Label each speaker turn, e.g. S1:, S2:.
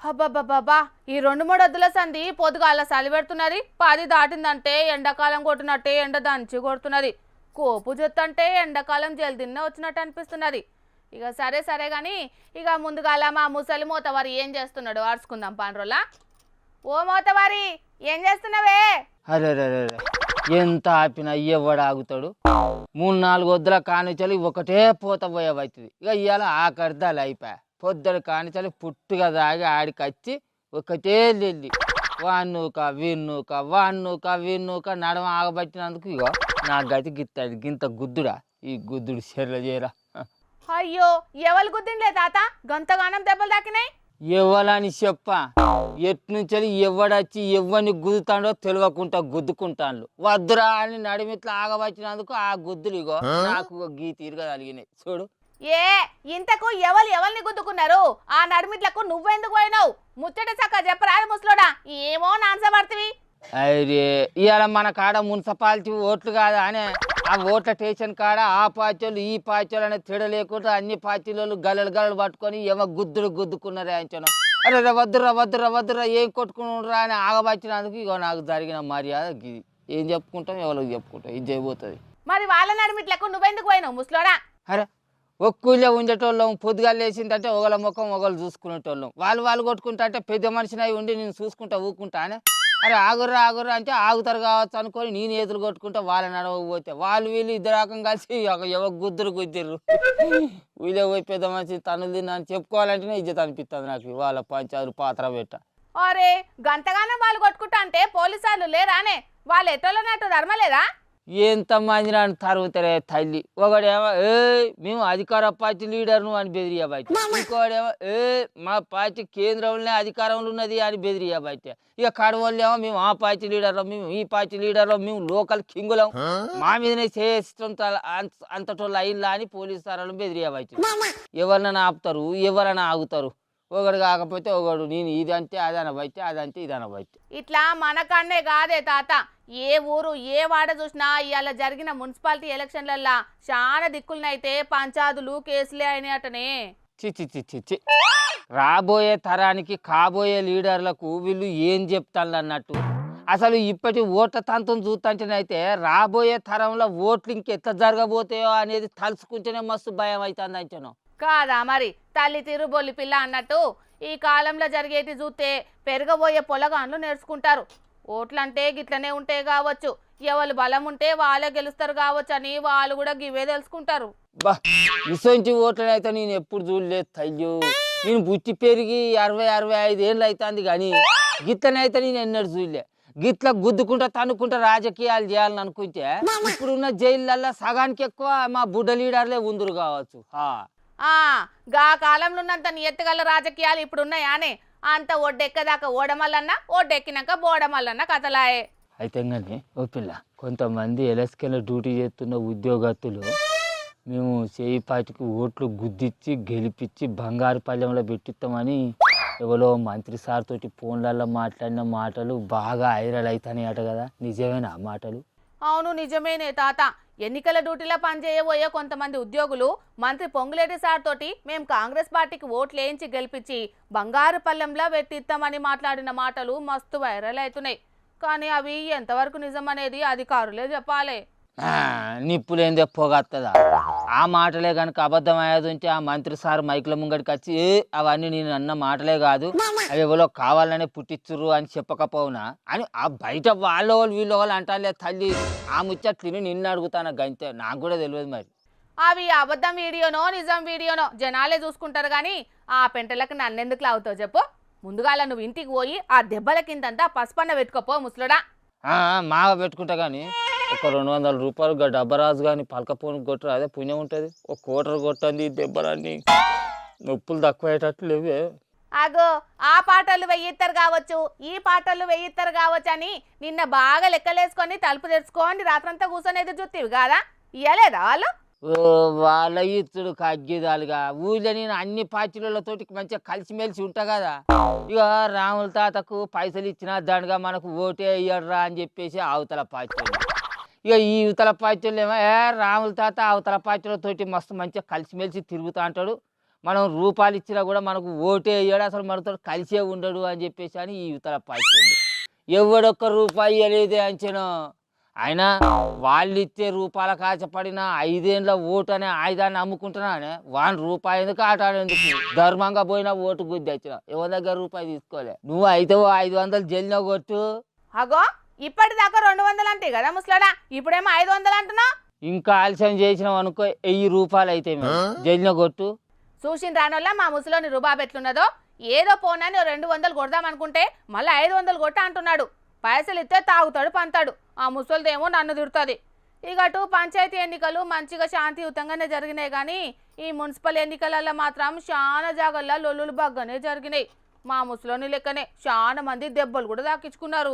S1: అబ్బబ్బబ్బా ఈ 2-3 వద్దుల సంధి పొద్దుగాల చలి పెడుతున్నది 10 దాటిందంటే ఎండాకాలం కొట్టినట్టే ఎండ దంచి కొడుతున్నది కోపు జొత్తంటే ఎండాకాలం జల్దిన్న వచ్చినట్టు అనిపిస్తున్నది ఇక సరే సరే గాని ఇక ముందుగాల మా ముసలి మోతవారి ఏం చేస్తున్నాడు ఆర్చుకుందాం పాండ్రోలా ఓ మోతవారి ఏం చేస్తున్నావే
S2: అరే ఎంత ఆపినా ఎవడు ఆగుతాడు 3-4 వద్దుల కానిచలి ఒకటే పోత పోయేవైతుంది ఇక ఇవాళ ఆకర్దాలు అయిపోయా పొద్దుడు కానిచలి పుట్టుగా దాగి ఆడికొచ్చి ఒకటే వెళ్ళి వాన్నూక విన్నూక నడమ ఆగబట్టినందుకు ఇగో నా గతి గిత్తాడు గింత గుద్దుడా ఈ గుద్దుడు చెర్ల చేయరా
S1: అయ్యో ఎవరు గుద్దిండ్లే తాత గంతగానం దెబ్బలు తాకినాయి
S2: ఎవలని చెప్ప ఎట్నుంచి ఎవడొచ్చి ఎవరిని గుద్దుతాడో తెలియకుండా గుద్దుకుంటాను వద్దురా అని నడిమిట్లా ఆగబట్టినందుకు ఆ గుద్దులు ఇగో నాకు గీ తీరుగా కలిగినాయి చూడు
S1: ఏ ఇంతకు ఎవరిని గుద్దుకున్నారు ఆ నడిమిట్లకు నువ్వెందుకు పోయినావు ముచ్చట చక్క చెప్పరాదు ముసలోడా ఏమో నాన్సబడుతుంది
S2: అరే ఇవాళ మన కాడ మున్సిపాలిటీ ఓట్లు కాదా అనే ఆ ఓట్ల స్టేషన్ కాడ ఆ పార్టీలు ఈ పార్టీలు అనేది తిడ లేకుండా అన్ని పార్టీలు గలలు పట్టుకొని ఏమో గుద్దుకున్నారే అంచనా అరే వద్దురా ఏం కొట్టుకున్నారా అని ఆగబట్టినందుకు ఇగో నాకు జరిగిన మర్యాద ఇది ఏం చెప్పుకుంటాం ఎవరికి చెప్పుకుంటాం ఇది చేయబోతుంది
S1: మరి వాళ్ళ నడిమిట్లకు నువ్వెందుకు పోయినావు ముసలోడా
S2: అరే ఒక్కూళ్ళే ఉండేటోళ్ళం పొద్దుగా లేచిందంటే ఒకళ్ళ ముఖం ఒకళ్ళు చూసుకునేటోళ్ళం వాళ్ళు కొట్టుకుంటా అంటే పెద్ద మనిషిని అయి ఉండి నేను చూసుకుంటా ఊరుకుంటానే అరే ఆగుర్రా అంటే ఆగుతారు కావచ్చు అనుకొని నేను ఎదురు కొట్టుకుంటా వాళ్ళ నడవకపోతే వీళ్ళు ఇద్దరు రకం కలిసి ఎవరు గుద్దిర్రు వీళ్ళే పోయి పెద్ద మనిషి తనులు తిన్నా అని చెప్పుకోవాలంటేనే ఇజ్జత అనిపిస్తుంది నాకు వాళ్ళ పంచాయతీ పాత్ర పెట్ట
S1: అరే గంతగానం వాళ్ళు కొట్టుకుంటా అంటే పోలీసు లేరానే వాళ్ళు ఎట్టోళ్ళనట్టు ధర్మలేదా
S2: ఎంతమంది నన్ను తరుగుతారే తల్లి ఒకడేమో మేము అధికార పార్టీ లీడర్ను అని బెదిరియా బయట ఇంకోడేమో మా పార్టీ కేంద్రంలో అధికారంలో ఉన్నది అని బెదిరియా బయట ఇక కడవల్లేమో మేము ఆ పార్టీ లీడర్లో మేము ఈ పార్టీ లీడర్లో మేము లోకల్ కింగులం మా మీదనే చేస్తాం అంతటోళ్ళు అయిందా అని పోలీసు సారాలను బెదిరియా బయట ఎవరినైనా ఆపుతారు ఎవరైనా ఆగుతారు ఒకడు కాకపోతే ఒకడు నేను ఇదంటే అదనబట్టి అదంటే ఇదనబట్టి
S1: ఇట్లా మనకన్నే కాదే తాత ఏ ఊరు ఏ వాడ చూసినా ఇవాళ జరిగిన మున్సిపాలిటీ ఎలక్షన్లల్లా చాలా దిక్కులనైతే పంచాదులు కేసులే అయినాయటనే
S2: చి రాబోయే తరానికి కాబోయే లీడర్లకు వీళ్ళు ఏం చెప్తాను అన్నట్టు అసలు ఇప్పటి ఓట్ల తంతం చూస్తుంటేనైతే రాబోయే తరంలో ఓట్లు ఇంకెట్లా జరగబోతాయో అనేది తలుచుకుంటేనే మస్తు భయం అవుతుంది అంటాను
S1: కాదా మరి తల్లి తిరుబొల్లి పిల్ల అన్నట్టు ఈ కాలంలో జరిగేటి చూస్తే పెరగబోయే పొలగాన్లు నేర్చుకుంటారు ఓట్లంటే గిట్లనే ఉంటే కావచ్చు ఎవరు బలం ఉంటే వాళ్ళే గెలుస్తారు కావచ్చు అని వాళ్ళు కూడా గివే తెలుసుకుంటారు
S2: బా ఇసొంటి ఓట్లనైతే నేను ఎప్పుడు చూడలేదు తయ్యో నేను బుట్టి పెరిగి 60-65 ఏళ్ళు అవుతుంది కానీ గిట్లనైతే నేను ఎన్నడూ చూడలే గిట్ల గుద్దుకుంటా తన్నుకుంటా రాజకీయాలు చేయాలని అనుకుంటే ఇప్పుడున్న జైళ్ళల్లో సగానికి ఎక్కువ మా బుడ్డ లీడర్లే ఉందరు కావచ్చు
S1: గా కాలంలో ఉన్నంత నియత్తగల రాజకీయాలు ఇప్పుడు ఉన్నాయానే అంత ఒడ్డెక్కదాకా ఓడమల్లన్నా ఒడ్డెక్కినాక బోడమల్లన్నా కథలాయే
S2: అయితే కానీ ఓ పిల్ల కొంతమంది ఎలక్షన్ డ్యూటీ చేస్తున్న ఉద్యోగస్తులు మేము చేయి పాటికి ఓట్లు గుద్దిచ్చి గెలిపించి బంగారు పల్లెంలో పెట్టిస్తామని ఎవరో మంత్రి సార్ తోటి ఫోన్లలో మాట్లాడిన మాటలు బాగా వైరల్ అవుతాయి అట కదా నిజమేనా ఆ మాటలు
S1: అవును నిజమేనే తాత ఎన్నికల డ్యూటీలో పనిచేయబోయే కొంతమంది ఉద్యోగులు మంత్రి పొంగులేటి సార్ తోటి మేము కాంగ్రెస్ పార్టీకి ఓట్లు వేయించి గెలిపించి బంగారు పల్లెంలో పెట్టిస్తామని మాట్లాడిన మాటలు మస్తు వైరల్ అవుతున్నాయి కానీ అవి ఎంతవరకు నిజం అనేది అధికారులే చెప్పాలి
S2: నిప్పులేందే పొగత్తదా ఆ మాటలే కనుక అబద్ధం అయ్యేది ఉంటే ఆ మంత్రి సార్ మైకుల ముంగడికి వచ్చి అవన్నీ నేను అన్న మాటలే కాదు అవి ఎవరో కావాలనే పుట్టించురు అని చెప్పకపోవునా అని ఆ బయట వాళ్ళు అంటారులే తల్లి ఆ ముచ్చట్లు నిన్ను అడుగుతాను గంతే నాకు కూడా తెలియదు మరి
S1: అవి అబద్ధం వీడియోనో నిజం వీడియోనో జనాలే చూసుకుంటారు కానీ ఆ పెంటలకు నన్నెందుకు లావుతావు చెప్పు ముందుగా నువ్వు ఇంటికి పోయి ఆ దెబ్బల కిందంతా పసుపన్న పెట్టుకోపో ముసలుడా
S2: మాగ పెట్టుకుంటా కానీ ఒక 200 రూపాయలు డబ్బరాజు కానీ పలకపోను కొట్టరు అదే పుణ్యం ఉంటుంది ఒక కోటరు కొట్టండి దెబ్బరాన్ని నొప్పులు తక్కువయ్యేటట్లు లేవే
S1: అగో ఆ పాటలు వెయ్యిస్తారు కావచ్చు ఈ పాటలు వెయ్యిస్తారు కావచ్చు అని నిన్న బాగా లెక్కలేసుకొని తలుపు తెరుచుకోండి రాత్రంతా కూర్చొని చూస్తేవి కాదా ఇయ్యలేదా వాళ్ళు
S2: వాళ్ళ ఇచ్చుడు కగ్గిదాలుగా ఊళ్ళో నేను అన్ని పార్టీలతోటి మంచిగా కలిసిమెలిసి ఉంటా కదా ఇక రాముల తాతకు పైసలు ఇచ్చినా దండగా మనకు ఓటే ఇయ్యడరా అని చెప్పేసి అవతల పార్టీలు ఇక ఈ యువతల పార్టీలు ఏమో రాముల తాత అవతల పార్టీలతోటి మస్తు మంచిగా కలిసిమెలిసి తిరుగుతూ అంటాడు మనం రూపాయలు ఇచ్చినా కూడా మనకు ఓటే వేయడు, అసలు మనతో కలిసే ఉండడు అని చెప్పేసి అని ఈ యువతల పార్టీ ఎవడొక్క రూపాయి అనేది అంచనా. అయినా వాళ్ళు ఇచ్చే రూపాయల కాచపడిన 5 ఏళ్ళ ఓటు అనే ఆయుధాన్ని అమ్ముకుంటున్నానే, వాని రూపాయి ఎందుకు ఆటాడేందుకు, ధర్మంగా పోయినా ఓటు గుద్ది వచ్చిన ఎవరి దగ్గర రూపాయి తీసుకోలే. నువ్వు అయితే 500 జైల్లో కొట్టు.
S1: అగో ఇప్పటిదాకా 200 అంటే కదా ముసలాడా, ఇప్పుడేమో 500 అంటున్నా.
S2: ఇంకా ఆలస్యం చేసినావు అనుకో 1000 రూపాయలు అయితే జైల్లో కొట్టు.
S1: చూసిన రానోళ్ళ మా ముసలోని రుబాబ్ ఎట్లున్నదో, ఏదో పోనాని 200 కొడదామనుకుంటే మళ్ళీ 500 కొట్ట అంటున్నాడు. పైసలు ఇస్తే తాగుతాడు పంతాడు. ఆ ముసలిదేమో నన్ను తిడుతుంది. ఇగటు పంచాయతీ ఎన్నికలు మంచిగా శాంతియుతంగానే జరిగినాయి, కానీ ఈ మున్సిపల్ ఎన్నికలలో మాత్రం చాలా జాగల్లో లొల్లులు బాగానే జరిగినాయి. మా ముసలోని లెక్కనే చాలా మంది దెబ్బలు కూడా తాకించుకున్నారు.